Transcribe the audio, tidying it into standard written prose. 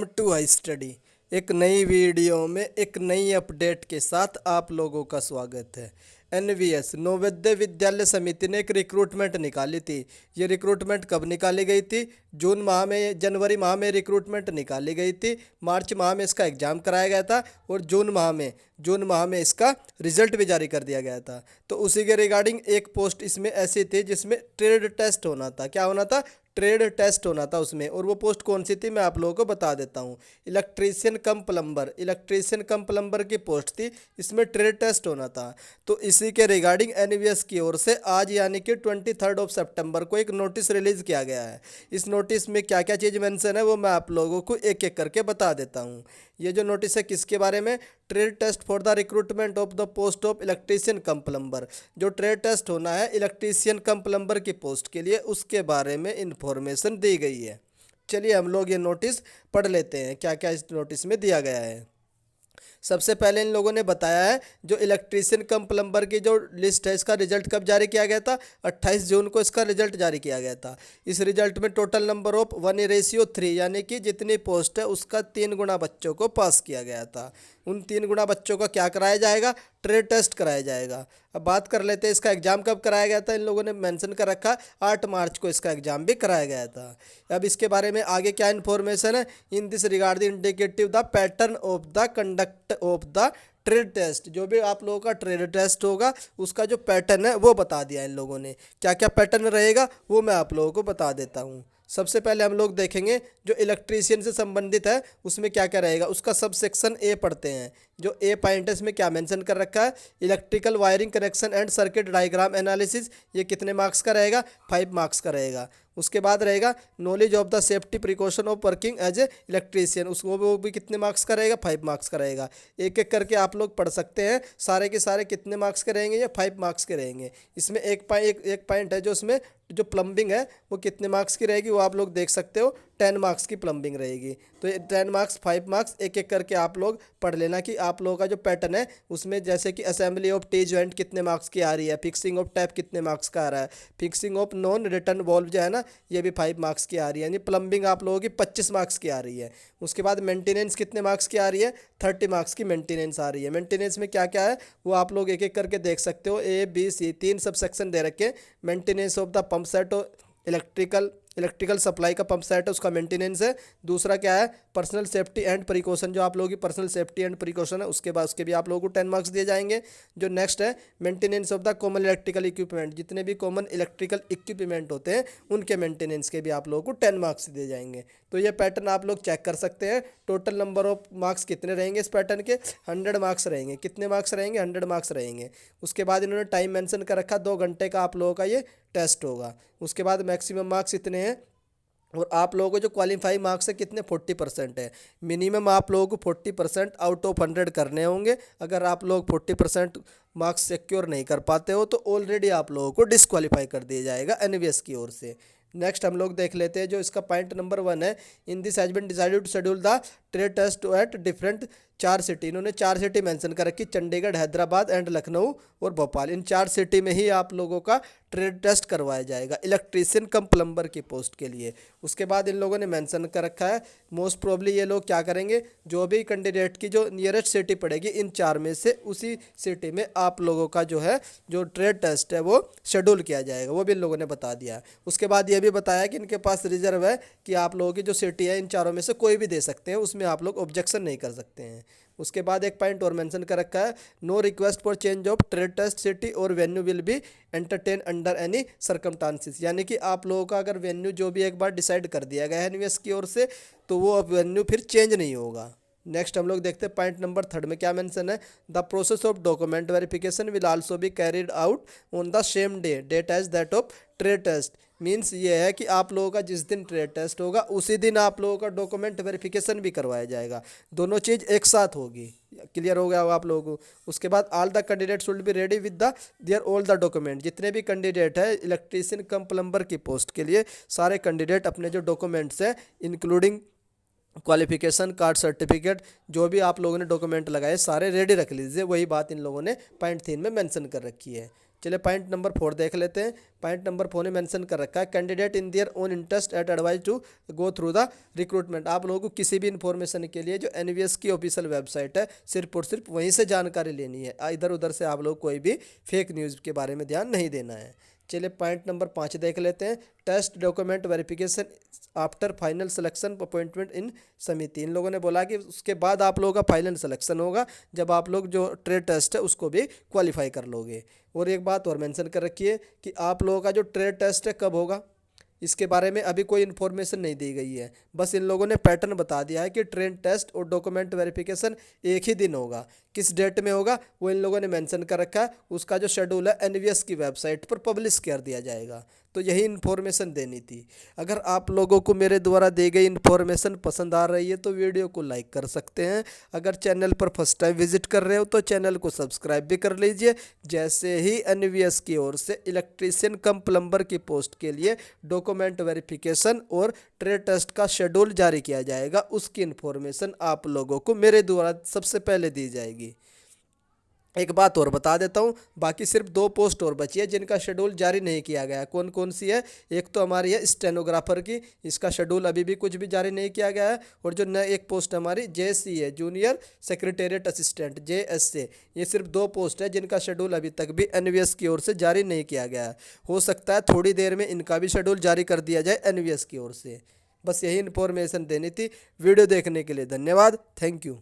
To high study. एक नई video में एक नई अपडेट के साथ आप लोगों का स्वागत है। एनवीएस नवोदय विद्यालय समिति ने एक रिक्रूटमेंट निकाली थी। ये रिक्रूटमेंट कब निकाली गई थी? जून माह में, जनवरी माह में रिक्रूटमेंट निकाली गई थी। मार्च माह में इसका एग्ज़ाम कराया गया था और जून माह में इसका रिजल्ट भी जारी कर दिया गया था। तो उसी के रिगार्डिंग एक पोस्ट इसमें ऐसी थी जिसमें ट्रेड टेस्ट होना था। क्या होना था? ट्रेड टेस्ट होना था उसमें। और वो पोस्ट कौन सी थी मैं आप लोगों को बता देता हूँ। इलेक्ट्रीशियन कम प्लम्बर की पोस्ट थी। इसमें ट्रेड टेस्ट होना था। तो इसी के रिगार्डिंग एनवीएस की ओर से आज यानी कि 23 सितंबर को एक नोटिस रिलीज़ किया गया है। इस नोटिस में क्या क्या चीज़ मेंशन है वो मैं आप लोगों को एक एक करके बता देता हूँ। ये जो नोटिस है किसके बारे में? Trade test for the recruitment of the post of electrician cum plumber. जो ट्रेड टेस्ट होना है इलेक्ट्रीशियन कम प्लम्बर की पोस्ट के लिए, उसके बारे में इंफॉर्मेशन दी गई है। चलिए हम लोग ये नोटिस पढ़ लेते हैं, क्या क्या इस नोटिस में दिया गया है। सबसे पहले इन लोगों ने बताया है जो इलेक्ट्रीशियन कम प्लम्बर की जो लिस्ट है, इसका रिजल्ट कब जारी किया गया था? 28 जून को इसका रिजल्ट जारी किया गया था। इस रिजल्ट में टोटल नंबर ऑफ 1:3 यानी कि जितनी पोस्ट है उसका 3 गुना बच्चों को पास किया गया था। उन 3 गुना बच्चों का क्या कराया जाएगा? ट्रेड टेस्ट कराया जाएगा। अब बात कर लेते हैं इसका एग्ज़ाम कब कराया गया था। इन लोगों ने मेंशन कर रखा 8 मार्च को इसका एग्ज़ाम भी कराया गया था। अब इसके बारे में आगे क्या इन्फॉर्मेशन है? In this regarding indicative the pattern of the conduct of the trade test. जो भी आप लोगों का ट्रेड टेस्ट होगा उसका जो पैटर्न है वो बता दिया इन लोगों ने। क्या क्या पैटर्न रहेगा वो मैं आप लोगों को बता देता हूँ। सबसे पहले हम लोग देखेंगे जो इलेक्ट्रीशियन से संबंधित है उसमें क्या क्या रहेगा। उसका सब सेक्शन ए पढ़ते हैं। जो ए पॉइंट है इसमें क्या मेंशन कर रखा है? Electrical wiring connection and circuit diagram analysis. ये कितने मार्क्स का रहेगा? 5 मार्क्स का रहेगा। उसके बाद रहेगा knowledge of the safety precaution of working as a electrician. उसको वो भी कितने मार्क्स का रहेगा? 5 मार्क्स का रहेगा। एक एक करके आप लोग पढ़ सकते हैं। सारे के सारे कितने मार्क्स के रहेंगे? ये 5 मार्क्स के रहेंगे। इसमें एक पॉइंट है जो उसमें जो प्लम्बिंग है वो कितने मार्क्स की रहेगी वो आप लोग देख सकते हो। 10 मार्क्स की प्लम्बिंग रहेगी। तो ये 10 मार्क्स 5 मार्क्स एक एक करके आप लोग पढ़ लेना कि आप लोगों का जो पैटर्न है उसमें जैसे कि असेंबली ऑफ टी जॉइंट कितने मार्क्स की आ रही है, फिक्सिंग ऑफ टैप कितने मार्क्स का आ रहा है, fixing of non return valve जो है ना ये भी 5 मार्क्स की आ रही है। यानी प्लम्बिंग आप लोगों की 25 मार्क्स की आ रही है। उसके बाद मेंटेनेंस कितने मार्क्स की आ रही है? 30 मार्क्स की मेंटेनेंस आ रही है। मेंटेनेंस में क्या क्या है वो आप लोग एक एक करके देख सकते हो। A B C 3 sub section दे रखे। Maintenance of the pump set, electrical supply का पंप सेट है उसका मेंटेनेंस है। दूसरा क्या है? Personal safety and precaution. जो आप लोगों की पर्सनल सेफ्टी एंड प्रिकॉशन है उसके बाद उसके भी आप लोगों को 10 मार्क्स दिए जाएंगे। जो नेक्स्ट है maintenance of the common electrical equipment. जितने भी कॉमन इलेक्ट्रिकल इक्विपमेंट होते हैं उनके मेंटेनेंस के भी आप लोगों को 10 मार्क्स दिए जाएंगे। तो ये पैटर्न आप लोग चेक कर सकते हैं। टोटल नंबर ऑफ मार्क्स कितने रहेंगे इस पैटर्न के? 100 मार्क्स रहेंगे। कितने मार्क्स रहेंगे? 100 मार्क्स रहेंगे। उसके बाद इन्होंने टाइम मेंशन कर रखा 2 घंटे का आप लोगों का ये टेस्ट होगा। उसके बाद मैक्सिमम मार्क्स इतने हैं। और आप लोगों को जो क्वालिफाई मार्क्स है कितने? 40% है। मिनिमम आप लोगों को 40% आउट ऑफ 100 करने होंगे। अगर आप लोग 40% मार्क्स सिक्योर नहीं कर पाते हो तो ऑलरेडी आप लोगों को डिस्क्वालीफाई कर दिया जाएगा एनवीएस की ओर से। नेक्स्ट हम लोग देख लेते हैं जो इसका पॉइंट नंबर 1 है। In this has been decided to schedule the trade test at different 4 city. इन्होंने 4 सिटी मेंशन कर रखी, चंडीगढ़, हैदराबाद एंड लखनऊ और भोपाल। इन 4 सिटी में ही आप लोगों का ट्रेड टेस्ट करवाया जाएगा इलेक्ट्रीशियन कम प्लम्बर की पोस्ट के लिए। उसके बाद इन लोगों ने मेंशन कर रखा है मोस्ट प्रोबली ये लोग क्या करेंगे, जो भी कैंडिडेट की जो नियरेस्ट सिटी पड़ेगी इन 4 में से उसी सिटी में आप लोगों का जो है जो ट्रेड टेस्ट है वो शेड्यूल किया जाएगा। वो भी इन लोगों ने बता दिया है। उसके बाद ये भी बताया कि इनके पास रिजर्व है कि आप लोगों की जो सिटी है इन चारों में से कोई भी दे सकते हैं, उसमें आप लोग ऑब्जेक्शन नहीं कर सकते हैं। उसके बाद एक पॉइंट और मेंशन कर रखा है no request for change of trade test city और venue will be entertain under any circumstances. यानी कि आप लोगों का अगर वेन्यू जो भी एक बार डिसाइड कर दिया गया है एनवीएस की ओर से तो वो अब वेन्यू फिर चेंज नहीं होगा। नेक्स्ट हम लोग देखते हैं पॉइंट नंबर 3 में क्या मेंशन है। The process of document verification will also be carried out on the same date as that of trade test. Means ये है कि आप लोगों का जिस दिन ट्रेड टेस्ट होगा उसी दिन आप लोगों का डॉक्यूमेंट वेरिफिकेशन भी करवाया जाएगा। दोनों चीज़ एक साथ होगी। क्लियर हो गया होगा आप लोगों को। उसके बाद all the candidate should be ready with the their all the document. जितने भी कैंडिडेट है इलेक्ट्रीशियन कम प्लम्बर की पोस्ट के लिए सारे कैंडिडेट अपने जो डॉक्यूमेंट्स हैं इंक्लूडिंग क्वालिफिकेशन कार्ड, सर्टिफिकेट, जो भी आप लोगों ने डॉक्यूमेंट लगाए सारे रेडी रख लीजिए। वही बात इन लोगों ने पॉइंट 3 में मेंशन कर रखी है। चलिए पॉइंट नंबर 4 देख लेते हैं। पॉइंट नंबर 4 ने मेंशन कर रखा है candidate in their own interest at advise to go through the recruitment. आप लोगों को किसी भी इन्फॉर्मेशन के लिए जो एनवीएस की ऑफिशियल वेबसाइट है सिर्फ और सिर्फ वहीं से जानकारी लेनी है। इधर उधर से आप लोग कोई भी फेक न्यूज़ के बारे में ध्यान नहीं देना है। चलिए पॉइंट नंबर 5 देख लेते हैं। Test document verification after final selection appointment in समिति। इन लोगों ने बोला कि उसके बाद आप लोगों का फाइनल सिलेक्शन होगा जब आप लोग जो ट्रेड टेस्ट है उसको भी क्वालिफाई कर लोगे। और एक बात और मेंशन कर रखी है कि आप लोगों का जो ट्रेड टेस्ट है कब होगा, इसके बारे में अभी कोई इन्फॉर्मेशन नहीं दी गई है। बस इन लोगों ने पैटर्न बता दिया है कि ट्रेन टेस्ट और डॉक्यूमेंट वेरिफिकेशन एक ही दिन होगा। किस डेट में होगा वो इन लोगों ने मेंशन कर रखा है। उसका जो शेड्यूल है एनवीएस की वेबसाइट पर पब्लिश कर दिया जाएगा। तो यही इन्फॉर्मेशन देनी थी। अगर आप लोगों को मेरे द्वारा दी गई इन्फॉर्मेशन पसंद आ रही है तो वीडियो को लाइक कर सकते हैं। अगर चैनल पर फर्स्ट टाइम विजिट कर रहे हो तो चैनल को सब्सक्राइब भी कर लीजिए। जैसे ही एनवीएस की ओर से इलेक्ट्रीशियन कम प्लम्बर की पोस्ट के लिए डॉक्यूमेंट वेरिफिकेशन और ट्रेड टेस्ट का शेड्यूल जारी किया जाएगा, उसकी इन्फॉर्मेशन आप लोगों को मेरे द्वारा सबसे पहले दी जाएगी। एक बात और बता देता हूँ, बाकी सिर्फ 2 पोस्ट और बची है जिनका शेड्यूल जारी नहीं किया गया है। कौन कौन सी है? एक तो हमारी है स्टेनोग्राफर की, इसका शेड्यूल अभी भी कुछ भी जारी नहीं किया गया है। और जो नया एक पोस्ट हमारी जेसी है, जूनियर सेक्रेटेरिएट असिस्टेंट जेएसए, ये सिर्फ 2 पोस्ट है जिनका शेड्यूल अभी तक भी एनवीएस की ओर से जारी नहीं किया गया है। हो सकता है थोड़ी देर में इनका भी शेड्यूल जारी कर दिया जाए एनवीएस की ओर से। बस यही इन्फॉर्मेशन देनी थी। वीडियो देखने के लिए धन्यवाद। Thank you.